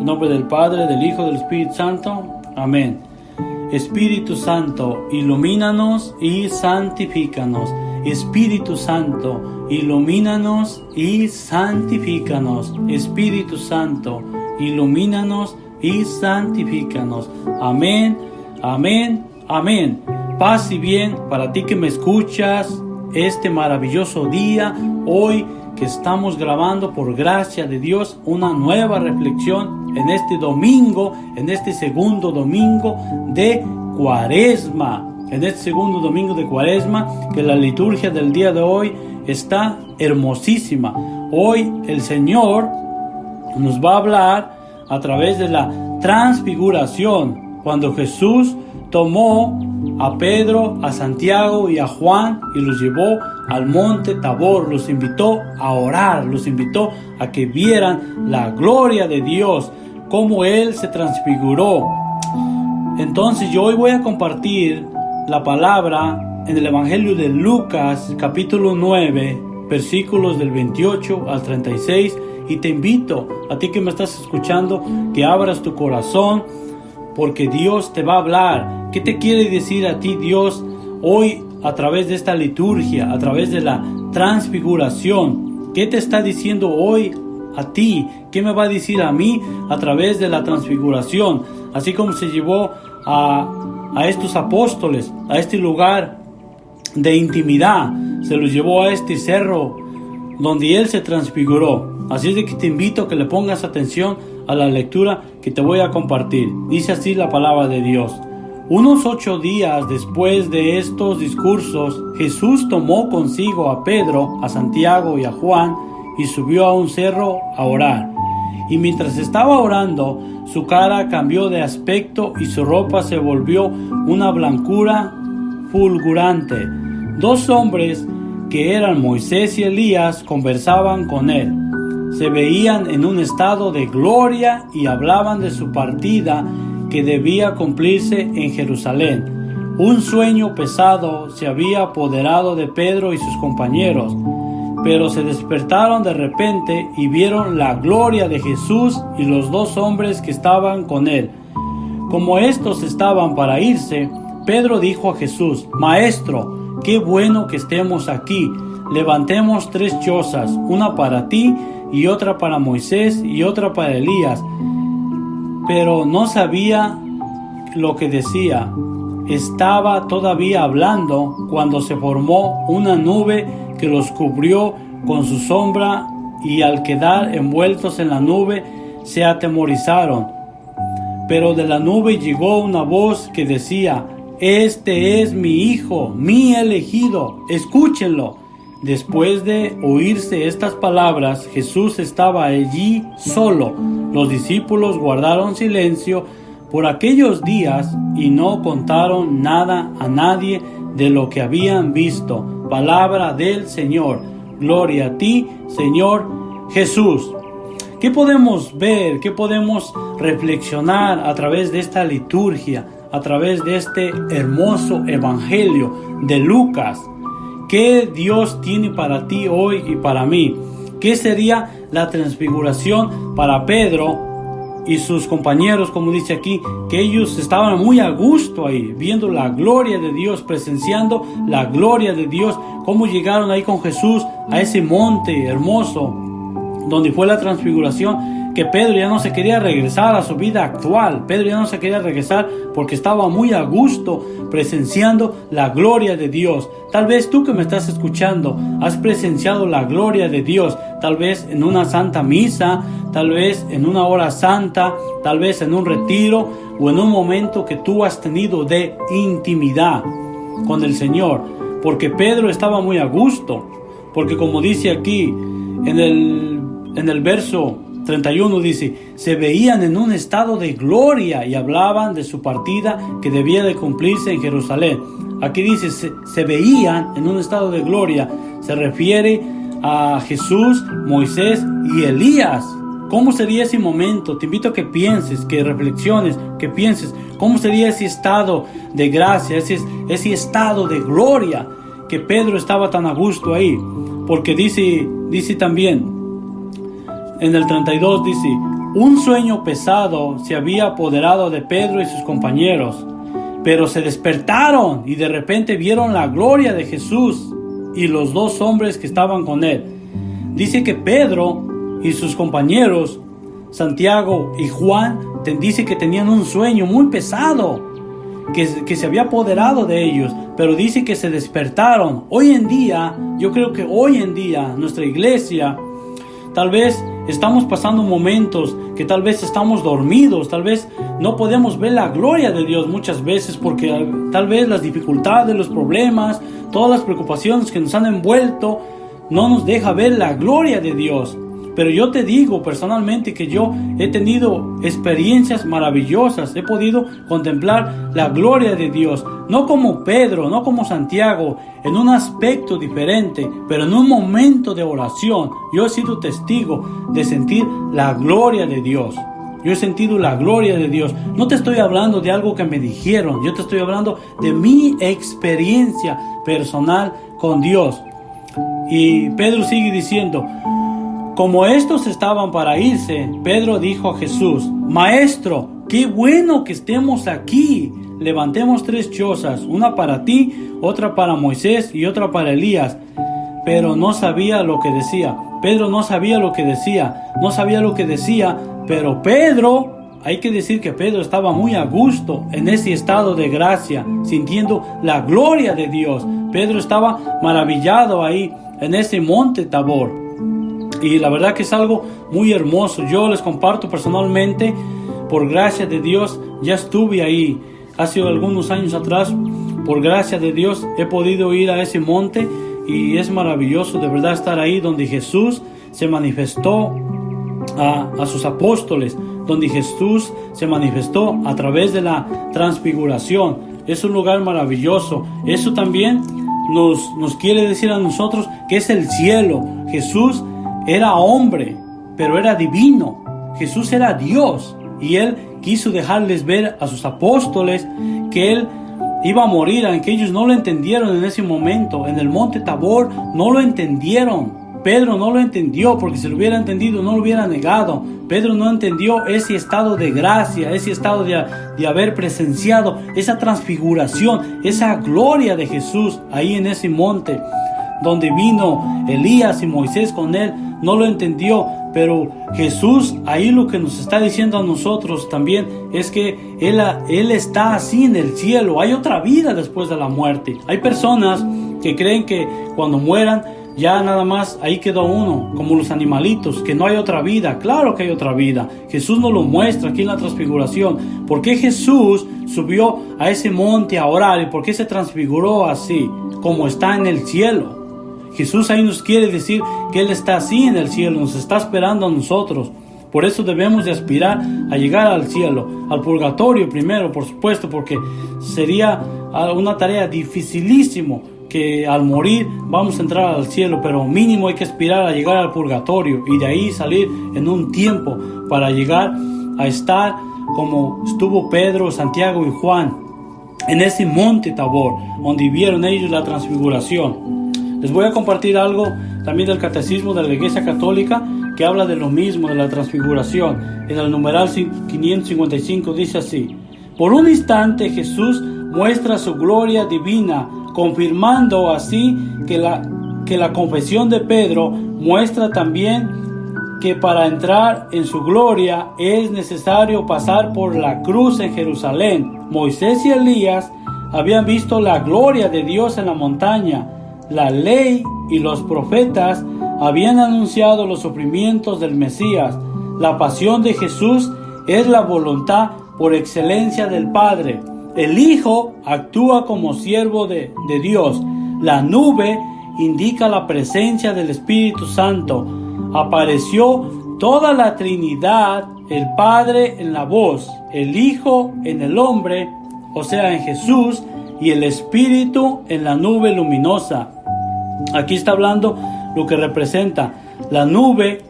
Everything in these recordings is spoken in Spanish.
En nombre del Padre, del Hijo, del Espíritu Santo. Amén. Espíritu Santo, ilumínanos y santifícanos. Espíritu Santo, ilumínanos y santifícanos. Espíritu Santo, ilumínanos y santifícanos. Amén, amén, amén. Paz y bien para ti que me escuchas este maravilloso día, hoy que estamos grabando por gracia de Dios una nueva reflexión en este domingo, en este segundo domingo de Cuaresma. En este segundo domingo de Cuaresma, que la liturgia del día de hoy está hermosísima. Hoy el Señor nos va a hablar a través de la transfiguración, cuando Jesús tomó a Pedro, a Santiago y a Juan y los llevó al monte Tabor, los invitó a orar, los invitó a que vieran la gloria de Dios, cómo Él se transfiguró. Entonces yo hoy voy a compartir la palabra en el Evangelio de Lucas, capítulo 9, versículos del 28 al 36, y te invito a ti que me estás escuchando que abras tu corazón, porque Dios te va a hablar. ¿Qué te quiere decir a ti Dios hoy a través de esta liturgia, a través de la transfiguración? ¿Qué te está diciendo hoy a ti? ¿Qué me va a decir a mí a través de la transfiguración? Así como se llevó a estos apóstoles a este lugar de intimidad, se los llevó a este cerro donde Él se transfiguró. Así es de que te invito a que le pongas atención a la lectura que te voy a compartir. Dice así la palabra de Dios. Unos 8 días después de estos discursos, Jesús tomó consigo a Pedro, a Santiago y a Juan y subió a un cerro a orar. Y mientras estaba orando, su cara cambió de aspecto y su ropa se volvió una blancura fulgurante. 2 hombres que eran Moisés y Elías conversaban con él. Se veían en un estado de gloria y hablaban de su partida que debía cumplirse en Jerusalén. Un sueño pesado se había apoderado de Pedro y sus compañeros, pero se despertaron de repente y vieron la gloria de Jesús y los 2 hombres que estaban con él. Como estos estaban para irse, Pedro dijo a Jesús: Maestro, qué bueno que estemos aquí. Levantemos 3 chozas, una para ti y otra para Moisés y otra para Elías. Pero no sabía lo que decía. Estaba todavía hablando cuando se formó una nube que los cubrió con su sombra, y al quedar envueltos en la nube se atemorizaron. Pero de la nube llegó una voz que decía: Este es mi Hijo, mi elegido, escúchenlo. Después de oírse estas palabras, Jesús estaba allí solo. Los discípulos guardaron silencio por aquellos días y no contaron nada a nadie de lo que habían visto. Palabra del Señor. Gloria a ti, Señor Jesús. ¿Qué podemos ver? ¿Qué podemos reflexionar a través de esta liturgia? A través de este hermoso evangelio de Lucas. ¿Qué Dios tiene para ti hoy y para mí? ¿Qué sería la transfiguración para Pedro y sus compañeros, como dice aquí? Que ellos estaban muy a gusto ahí, viendo la gloria de Dios, presenciando la gloria de Dios. Cómo llegaron ahí con Jesús a ese monte hermoso donde fue la transfiguración, que Pedro ya no se quería regresar a su vida actual. Pedro ya no se quería regresar porque estaba muy a gusto presenciando la gloria de Dios. Tal vez tú que me estás escuchando has presenciado la gloria de Dios, tal vez en una santa misa, tal vez en una hora santa, tal vez en un retiro o en un momento que tú has tenido de intimidad con el Señor. Porque Pedro estaba muy a gusto, porque como dice aquí en el verso 31 dice: se veían en un estado de gloria y hablaban de su partida que debía de cumplirse en Jerusalén. Aquí dice se veían en un estado de gloria, se refiere a Jesús, Moisés y Elías. ¿Cómo sería ese momento? Te invito a que pienses, que reflexiones, que pienses cómo sería ese estado de gracia, ese estado de gloria que Pedro estaba tan a gusto ahí. Porque dice también en el 32, dice: un sueño pesado se había apoderado de Pedro y sus compañeros, pero se despertaron y de repente vieron la gloria de Jesús y los dos hombres que estaban con él. Dice que Pedro y sus compañeros, Santiago y Juan, dice que tenían un sueño muy pesado que se había apoderado de ellos, pero dice que se despertaron. Hoy en día, yo creo que hoy en día, nuestra iglesia, tal vez estamos pasando momentos que tal vez estamos dormidos, tal vez no podemos ver la gloria de Dios muchas veces porque tal vez las dificultades, los problemas, todas las preocupaciones que nos han envuelto no nos deja ver la gloria de Dios. Pero yo te digo personalmente que yo he tenido experiencias maravillosas, he podido contemplar la gloria de Dios, no como Pedro, no como Santiago, en un aspecto diferente, pero en un momento de oración. Yo he sido testigo de sentir la gloria de Dios. Yo he sentido la gloria de Dios. No te estoy hablando de algo que me dijeron, yo te estoy hablando de mi experiencia personal con Dios. Y Pedro sigue diciendo: como estos estaban para irse, Pedro dijo a Jesús: Maestro, qué bueno que estemos aquí. Levantemos 3 chozas, una para ti, otra para Moisés y otra para Elías. Pero no sabía lo que decía. Pedro no sabía lo que decía, pero Pedro, hay que decir que Pedro estaba muy a gusto en ese estado de gracia, sintiendo la gloria de Dios. Pedro estaba maravillado ahí en ese monte Tabor. Y la verdad que es algo muy hermoso. Yo les comparto personalmente, por gracia de Dios, ya estuve ahí. Hace algunos años atrás, por gracia de Dios, he podido ir a ese monte y es maravilloso de verdad estar ahí donde Jesús se manifestó a sus apóstoles, donde Jesús se manifestó a través de la transfiguración. Es un lugar maravilloso. Eso también nos quiere decir a nosotros que es el cielo. Jesús era hombre, pero era divino. Jesús era Dios y Él quiso dejarles ver a sus apóstoles que Él iba a morir, aunque ellos no lo entendieron en ese momento. En el monte Tabor no lo entendieron. Pedro no lo entendió, porque si lo hubiera entendido no lo hubiera negado. Pedro no entendió ese estado de gracia, ese estado de haber presenciado esa transfiguración, esa gloria de Jesús ahí en ese monte donde vino Elías y Moisés con él. No lo entendió, pero Jesús ahí lo que nos está diciendo a nosotros también es que Él está así en el cielo. Hay otra vida después de la muerte. Hay personas que creen que cuando mueran ya nada más ahí quedó uno, como los animalitos, que no hay otra vida. Claro que hay otra vida. Jesús nos lo muestra aquí en la transfiguración. ¿Por qué Jesús subió a ese monte a orar y por qué se transfiguró así, como está en el cielo? Jesús ahí nos quiere decir que Él está así en el cielo, nos está esperando a nosotros. Por eso debemos de aspirar a llegar al cielo, al purgatorio primero, por supuesto, porque sería una tarea dificilísimo que al morir vamos a entrar al cielo, pero mínimo hay que aspirar a llegar al purgatorio y de ahí salir en un tiempo para llegar a estar como estuvo Pedro, Santiago y Juan en ese monte Tabor, donde vieron ellos la transfiguración. Les voy a compartir algo también del Catecismo de la Iglesia Católica que habla de lo mismo, de la transfiguración. En el numeral 555 dice así: por un instante Jesús muestra su gloria divina, confirmando así que la confesión de Pedro muestra también que para entrar en su gloria es necesario pasar por la cruz en Jerusalén. Moisés y Elías habían visto la gloria de Dios en la montaña. La ley y los profetas habían anunciado los sufrimientos del Mesías. La pasión de Jesús es la voluntad por excelencia del Padre. El Hijo actúa como siervo de Dios. La nube indica la presencia del Espíritu Santo. Apareció toda la Trinidad, el Padre en la voz, el Hijo en el hombre, o sea en Jesús, y el Espíritu en la nube luminosa. Aquí está hablando lo que representa. La nube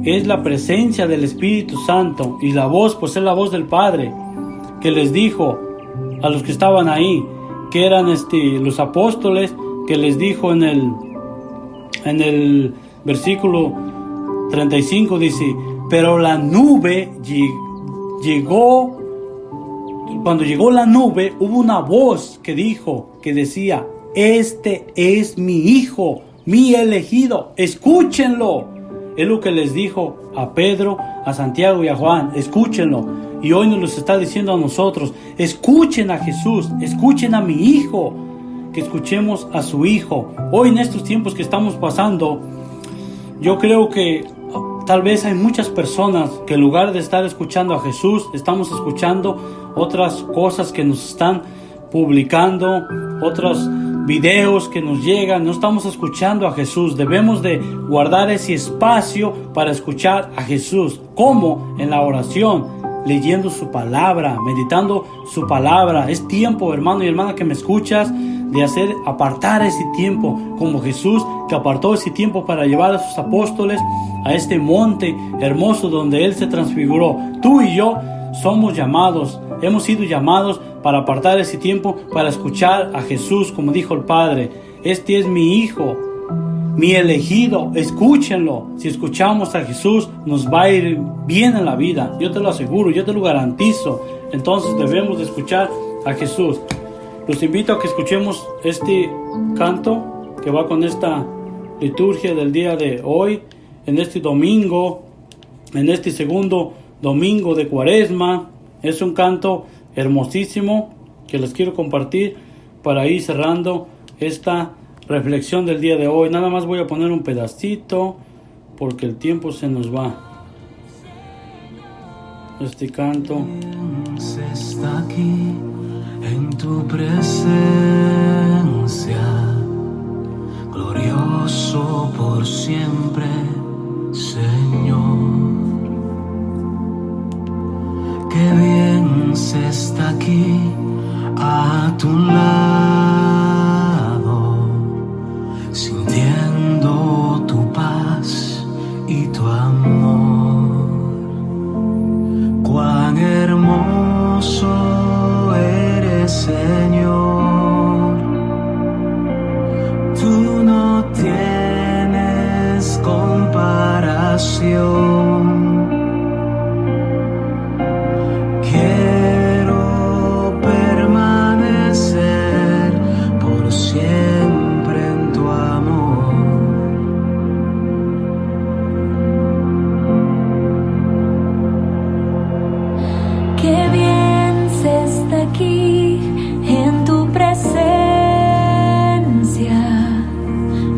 es la presencia del Espíritu Santo y la voz pues es la voz del Padre, que les dijo a los que estaban ahí, que eran los apóstoles, que les dijo en el versículo 35, dice: Pero la nube llegó. Cuando llegó la nube, hubo una voz que decía: este es mi hijo, mi elegido, escúchenlo. Es lo que les dijo a Pedro, a Santiago y a Juan: escúchenlo. Y hoy nos está diciendo a nosotros: escuchen a Jesús, escuchen a mi hijo, que escuchemos a su hijo. Hoy, en estos tiempos que estamos pasando, yo creo que tal vez hay muchas personas que en lugar de estar escuchando a Jesús, estamos escuchando otras cosas que nos están publicando, otros videos que nos llegan. No estamos escuchando a Jesús. Debemos de guardar ese espacio para escuchar a Jesús. ¿Cómo? En la oración, leyendo su palabra, meditando su palabra. Es tiempo, hermano y hermana que me escuchas, de apartar ese tiempo, como Jesús, que apartó ese tiempo para llevar a sus apóstoles a este monte hermoso donde Él se transfiguró. Tú y yo somos llamados, hemos sido llamados para apartar ese tiempo para escuchar a Jesús, como dijo el Padre: este es mi hijo, mi elegido, escúchenlo. Si escuchamos a Jesús, nos va a ir bien en la vida. Yo te lo aseguro, yo te lo garantizo. Entonces debemos de escuchar a Jesús. Los invito a que escuchemos este canto que va con esta liturgia del día de hoy, en este domingo, en este segundo domingo de Cuaresma. Es un canto hermosísimo que les quiero compartir para ir cerrando esta reflexión del día de hoy. Nada más voy a poner un pedacito porque el tiempo se nos va. Este canto está aquí en tu presencia, glorioso por siempre, Señor. Qué bien se está aquí a tu lado, sintiendo tu paz y tu amor. Cuán hermoso eres, Señor. Tú no tienes comparación. Quiero permanecer por siempre en tu amor. Qué bien se está aquí en tu presencia,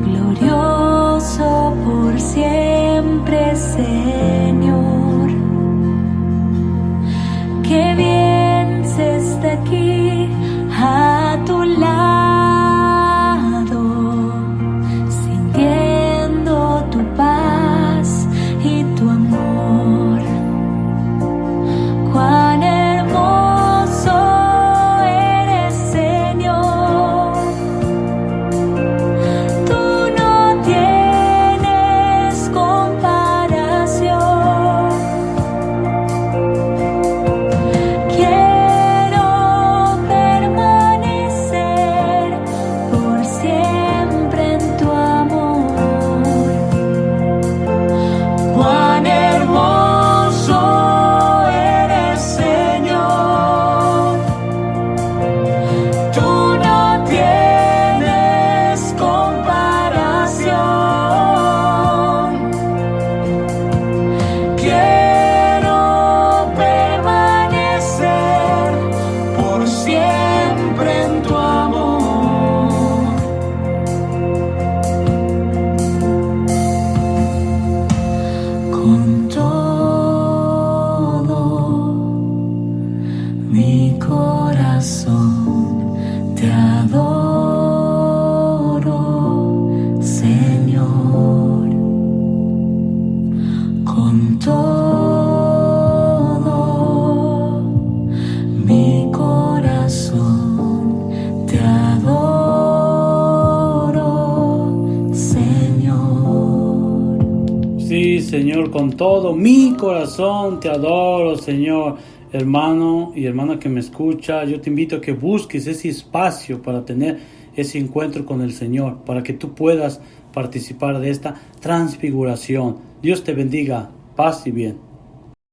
glorioso por siempre, Señor. Qué bien se está aquí a tu lado, sintiendo tu paz y tu amor. Cuán hermoso eres, Señor. Tú no tienes comparación. Quiero permanecer por siempre en tu amor. Cuán hermoso eres, Señor. Tú no tienes comparación. Quiero permanecer por siempre en tu amor. Con todo mi corazón te adoro, Señor. Con todo mi corazón te adoro, Señor. Sí, Señor, con todo mi corazón te adoro, Señor. Hermano y hermana que me escucha, yo te invito a que busques ese espacio para tener ese encuentro con el Señor, para que tú puedas participar de esta transfiguración. Dios te bendiga. Paz y bien.